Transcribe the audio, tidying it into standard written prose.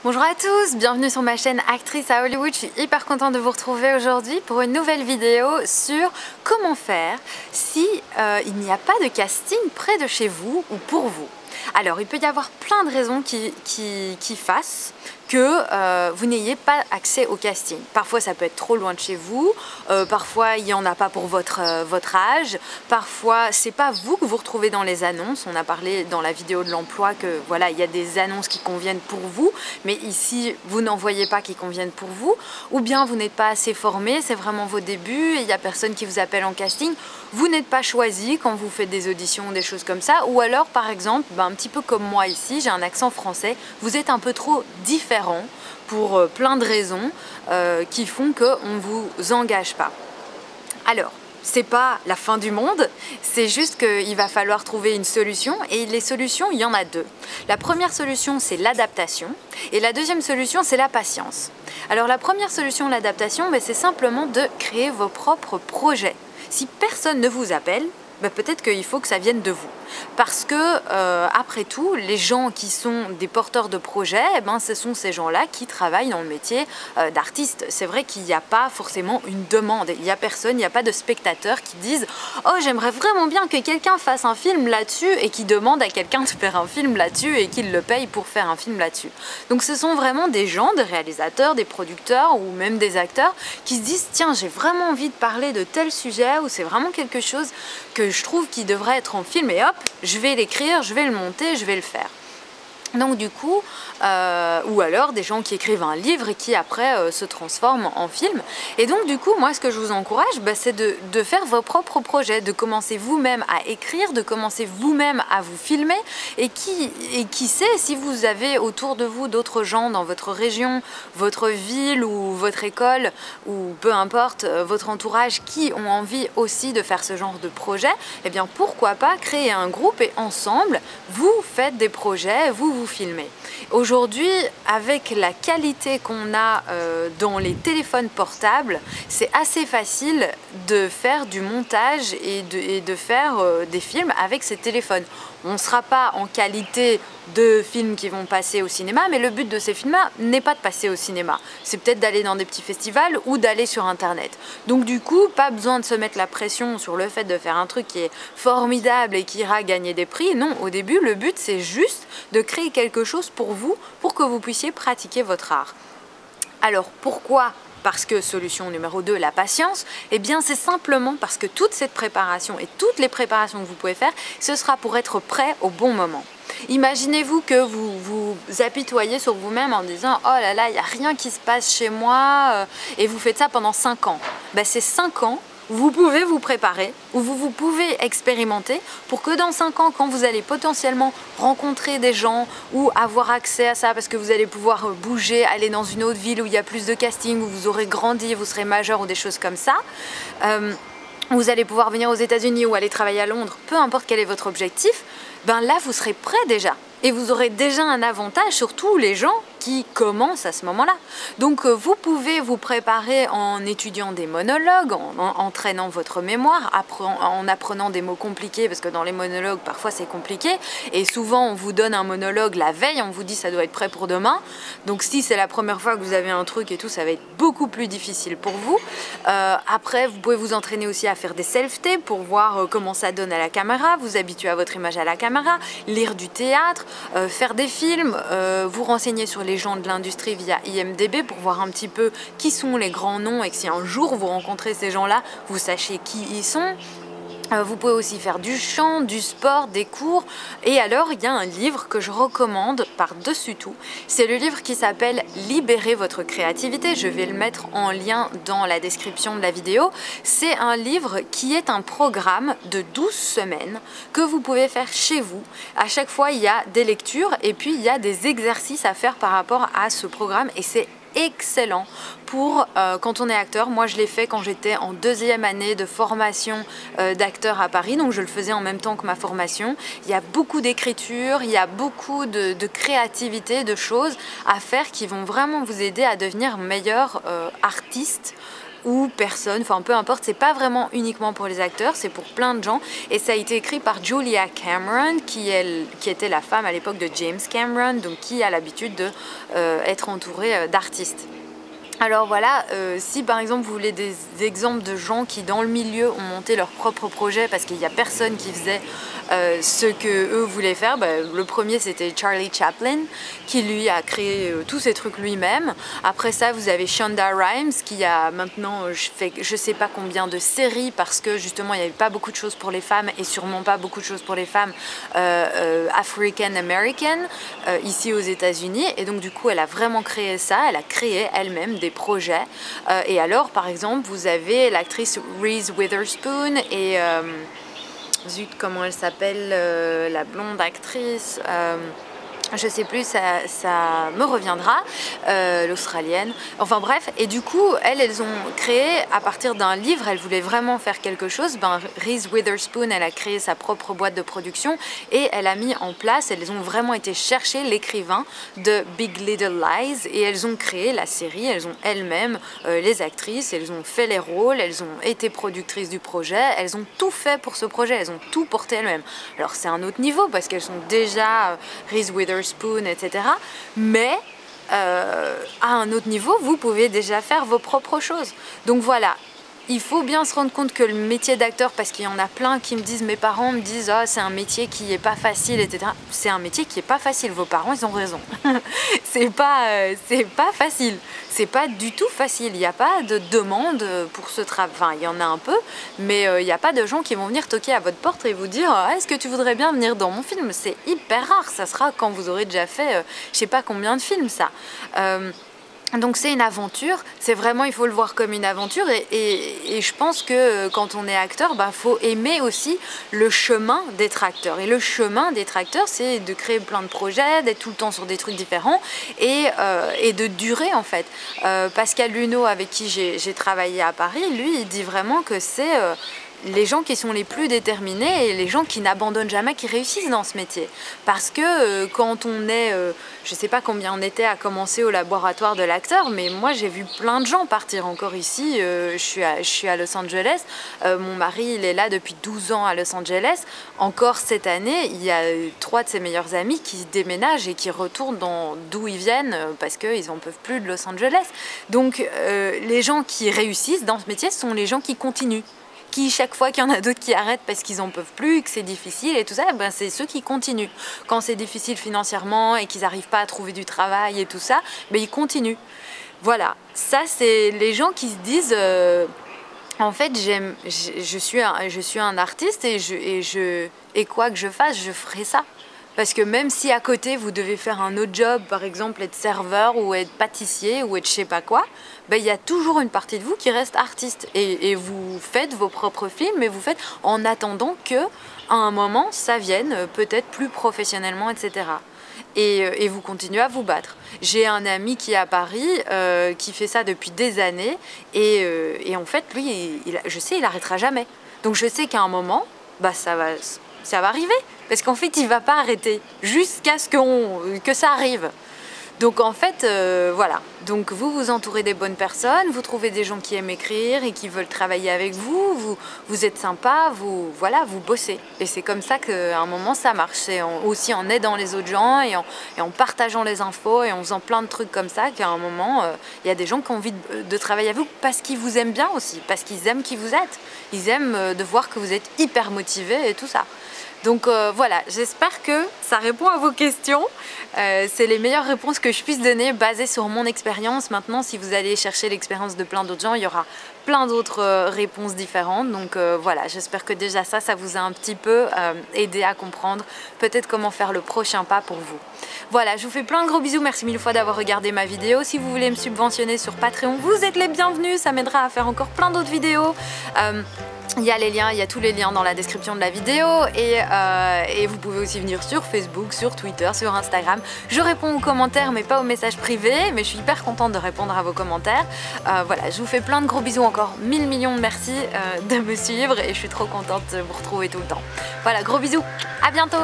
Bonjour à tous, bienvenue sur ma chaîne Actrice à Hollywood. Je suis hyper contente de vous retrouver aujourd'hui pour une nouvelle vidéo sur comment faire si il n'y a pas de casting près de chez vous ou pour vous. Alors il peut y avoir plein de raisons qui fassent que vous n'ayez pas accès au casting. Parfois ça peut être trop loin de chez vous, parfois il n'y en a pas pour votre âge, parfois c'est pas vous que vous retrouvez dans les annonces. On a parlé dans la vidéo de l'emploi que voilà, il y a des annonces qui conviennent pour vous, mais ici vous n'en voyez pas qui conviennent pour vous, ou bien vous n'êtes pas assez formé, c'est vraiment vos débuts et il n'y a personne qui vous appelle en casting, vous n'êtes pas choisi quand vous faites des auditions, des choses comme ça, ou alors par exemple, un petit peu comme moi ici, j'ai un accent français, vous êtes un peu trop différent pour plein de raisons qui font qu'on ne vous engage pas. Alors, c'est pas la fin du monde, c'est juste qu'il va falloir trouver une solution et les solutions, il y en a deux. La première solution, c'est l'adaptation et la deuxième solution, c'est la patience. Alors la première solution, l'adaptation, c'est simplement de créer vos propres projets. Si personne ne vous appelle, peut-être qu'il faut que ça vienne de vous. Parce que, après tout, les gens qui sont des porteurs de projets, ce sont ces gens-là qui travaillent dans le métier d'artiste. C'est vrai qu'il n'y a pas forcément une demande. Il n'y a personne, il n'y a pas de spectateurs qui disent « Oh, j'aimerais vraiment bien que quelqu'un fasse un film là-dessus » et qui demande à quelqu'un de faire un film là-dessus et qu'il le paye pour faire un film là-dessus. Donc ce sont vraiment des gens, des réalisateurs, des producteurs ou même des acteurs qui se disent « Tiens, j'ai vraiment envie de parler de tel sujet ou c'est vraiment quelque chose que je trouve qui devrait être en film et hop, je vais l'écrire, je vais le monter, je vais le faire. » Donc du coup, ou alors des gens qui écrivent un livre et qui après se transforment en film. Et donc du coup, moi ce que je vous encourage, c'est de faire vos propres projets, de commencer vous-même à écrire, de commencer vous-même à vous filmer. Et qui sait, si vous avez autour de vous d'autres gens dans votre région, votre ville ou votre école, ou peu importe, votre entourage qui ont envie aussi de faire ce genre de projet, eh bien pourquoi pas créer un groupe et ensemble, vous faites des projets, vous filmer. Aujourd'hui, avec la qualité qu'on a dans les téléphones portables, c'est assez facile de faire du montage et de faire des films avec ces téléphones. On ne sera pas en qualité de films qui vont passer au cinéma, mais le but de ces films-là n'est pas de passer au cinéma. C'est peut-être d'aller dans des petits festivals ou d'aller sur Internet. Donc du coup, pas besoin de se mettre la pression sur le fait de faire un truc qui est formidable et qui ira gagner des prix. Non, au début, le but, c'est juste de créer quelque chose pour vous, pour que vous puissiez pratiquer votre art. Alors, pourquoi ? Parce que solution numéro 2, la patience, eh bien c'est simplement parce que toute cette préparation et toutes les préparations que vous pouvez faire, ce sera pour être prêt au bon moment. Imaginez-vous que vous vous apitoyez sur vous-même en disant « Oh là là, il n'y a rien qui se passe chez moi » et vous faites ça pendant 5 ans. Ces 5 ans, vous pouvez vous préparer ou vous pouvez expérimenter pour que dans 5 ans, quand vous allez potentiellement rencontrer des gens ou avoir accès à ça parce que vous allez pouvoir bouger, aller dans une autre ville où il y a plus de casting, où vous aurez grandi, vous serez majeur ou des choses comme ça, vous allez pouvoir venir aux États-Unis ou aller travailler à Londres, peu importe quel est votre objectif, là vous serez prêt déjà. Et vous aurez déjà un avantage sur tous les gens qui commencent à ce moment-là. Donc vous pouvez vous préparer en étudiant des monologues, en entraînant votre mémoire, en apprenant des mots compliqués, parce que dans les monologues, parfois c'est compliqué. Et souvent, on vous donne un monologue la veille, on vous dit ça doit être prêt pour demain. Donc si c'est la première fois que vous avez un truc et tout, ça va être beaucoup plus difficile pour vous. Après, vous pouvez vous entraîner aussi à faire des self-tapes pour voir comment ça donne à la caméra, vous habituer à votre image à la caméra, lire du théâtre, faire des films, vous renseigner sur les gens de l'industrie via IMDb pour voir un petit peu qui sont les grands noms et que si un jour vous rencontrez ces gens-là, vous sachiez qui ils sont. Vous pouvez aussi faire du chant, du sport, des cours. Et alors, il y a un livre que je recommande par-dessus tout. C'est le livre qui s'appelle « Libérez votre créativité ». Je vais le mettre en lien dans la description de la vidéo. C'est un livre qui est un programme de 12 semaines que vous pouvez faire chez vous. À chaque fois, il y a des lectures et puis il y a des exercices à faire par rapport à ce programme. Et c'est excellent pour quand on est acteur. Moi je l'ai fait quand j'étais en 2e année de formation d'acteur à Paris, donc je le faisais en même temps que ma formation. Il y a beaucoup d'écriture, il y a beaucoup de créativité, de choses à faire qui vont vraiment vous aider à devenir meilleur artiste ou personne, enfin peu importe, c'est pas vraiment uniquement pour les acteurs, c'est pour plein de gens. Et ça a été écrit par Julia Cameron, qui était la femme à l'époque de James Cameron, donc qui a l'habitude de être entourée d'artistes. Alors voilà, si par exemple vous voulez des exemples de gens qui dans le milieu ont monté leur propre projet parce qu'il n'y a personne qui faisait ce que eux voulaient faire, le premier c'était Charlie Chaplin qui lui a créé tous ces trucs lui-même. Après ça vous avez Shonda Rhimes qui a maintenant fait je sais pas combien de séries parce que justement il n'y avait pas beaucoup de choses pour les femmes et sûrement pas beaucoup de choses pour les femmes African American ici aux États-Unis, et donc du coup elle a vraiment créé ça, elle a créé elle-même des projets. Et alors par exemple vous avez l'actrice Reese Witherspoon et zut comment elle s'appelle la blonde actrice, je sais plus, ça me reviendra, l'australienne, enfin bref, et du coup elles ont créé à partir d'un livre, elles voulaient vraiment faire quelque chose. Reese Witherspoon, elle a créé sa propre boîte de production et elle a mis en place, elles ont vraiment été chercher l'écrivain de Big Little Lies et elles ont créé la série, elles ont elles-mêmes les actrices, elles ont fait les rôles, elles ont été productrices du projet, elles ont tout fait pour ce projet, elles ont tout porté elles-mêmes. Alors c'est un autre niveau parce qu'elles sont déjà Reese Witherspoon, etc. Mais à un autre niveau, vous pouvez déjà faire vos propres choses. Donc voilà, il faut bien se rendre compte que le métier d'acteur, parce qu'il y en a plein qui me disent, mes parents me disent oh, c'est un métier qui est pas facile, etc. C'est un métier qui est pas facile, vos parents ils ont raison. c'est pas facile, c'est pas du tout facile, il n'y a pas de demande pour ce travail, enfin il y en a un peu, mais il n'y a pas de gens qui vont venir toquer à votre porte et vous dire est-ce que tu voudrais bien venir dans mon film. C'est hyper rare, ça sera quand vous aurez déjà fait je sais pas combien de films ça. Donc c'est une aventure, c'est vraiment, il faut le voir comme une aventure et je pense que quand on est acteur, faut aimer aussi le chemin d'être acteur. Et le chemin d'être acteur, c'est de créer plein de projets, d'être tout le temps sur des trucs différents et de durer en fait. Pascal Luneau, avec qui j'ai travaillé à Paris, lui, il dit vraiment que c'est les gens qui sont les plus déterminés et les gens qui n'abandonnent jamais, qui réussissent dans ce métier. Parce que quand on est, je ne sais pas combien on était à commencer au laboratoire de l'acteur, mais moi j'ai vu plein de gens partir encore ici. Je suis à Los Angeles, mon mari il est là depuis 12 ans à Los Angeles. Encore cette année, il y a 3 de ses meilleurs amis qui déménagent et qui retournent d'où ils viennent parce qu'ils n'en peuvent plus de Los Angeles. Donc les gens qui réussissent dans ce métier sont les gens qui continuent. Qui, chaque fois qu'il y en a d'autres qui arrêtent parce qu'ils n'en peuvent plus, que c'est difficile et tout ça, c'est ceux qui continuent. Quand c'est difficile financièrement et qu'ils n'arrivent pas à trouver du travail et tout ça, ils continuent. Voilà, ça c'est les gens qui se disent en fait je suis un artiste et quoi que je fasse, je ferai ça. Parce que même si à côté vous devez faire un autre job, par exemple être serveur ou être pâtissier ou être je sais pas quoi, il y a toujours une partie de vous qui reste artiste et vous faites vos propres films et vous faites en attendant que à un moment ça vienne peut-être plus professionnellement, etc. Et vous continuez à vous battre. J'ai un ami qui est à Paris qui fait ça depuis des années et en fait lui je sais il arrêtera jamais. Donc je sais qu'à un moment ça va arriver. Parce qu'en fait, il ne va pas arrêter jusqu'à ce que ça arrive. Donc en fait, voilà. Donc vous vous entourez des bonnes personnes, vous trouvez des gens qui aiment écrire et qui veulent travailler avec vous, vous êtes sympa, vous bossez. Et c'est comme ça qu'à un moment, ça marche. C'est aussi en aidant les autres gens et en partageant les infos et en faisant plein de trucs comme ça qu'à un moment, il y a des gens qui ont envie de travailler avec vous parce qu'ils vous aiment bien aussi, parce qu'ils aiment qui vous êtes. Ils aiment de voir que vous êtes hyper motivé et tout ça. Donc voilà, j'espère que ça répond à vos questions. C'est les meilleures réponses que je puisse donner basées sur mon expérience. Maintenant, si vous allez chercher l'expérience de plein d'autres gens, il y aura plein d'autres réponses différentes. Donc voilà, j'espère que déjà ça vous a un petit peu aidé à comprendre peut-être comment faire le prochain pas pour vous. Voilà, je vous fais plein de gros bisous. Merci mille fois d'avoir regardé ma vidéo. Si vous voulez me subventionner sur Patreon, vous êtes les bienvenus. Ça m'aidera à faire encore plein d'autres vidéos. Il y a les liens, il y a tous les liens dans la description de la vidéo et vous pouvez aussi venir sur Facebook, sur Twitter, sur Instagram. Je réponds aux commentaires mais pas aux messages privés, mais je suis hyper contente de répondre à vos commentaires. Voilà, je vous fais plein de gros bisous encore, 1000 millions de merci de me suivre et je suis trop contente de vous retrouver tout le temps. Voilà, gros bisous, à bientôt!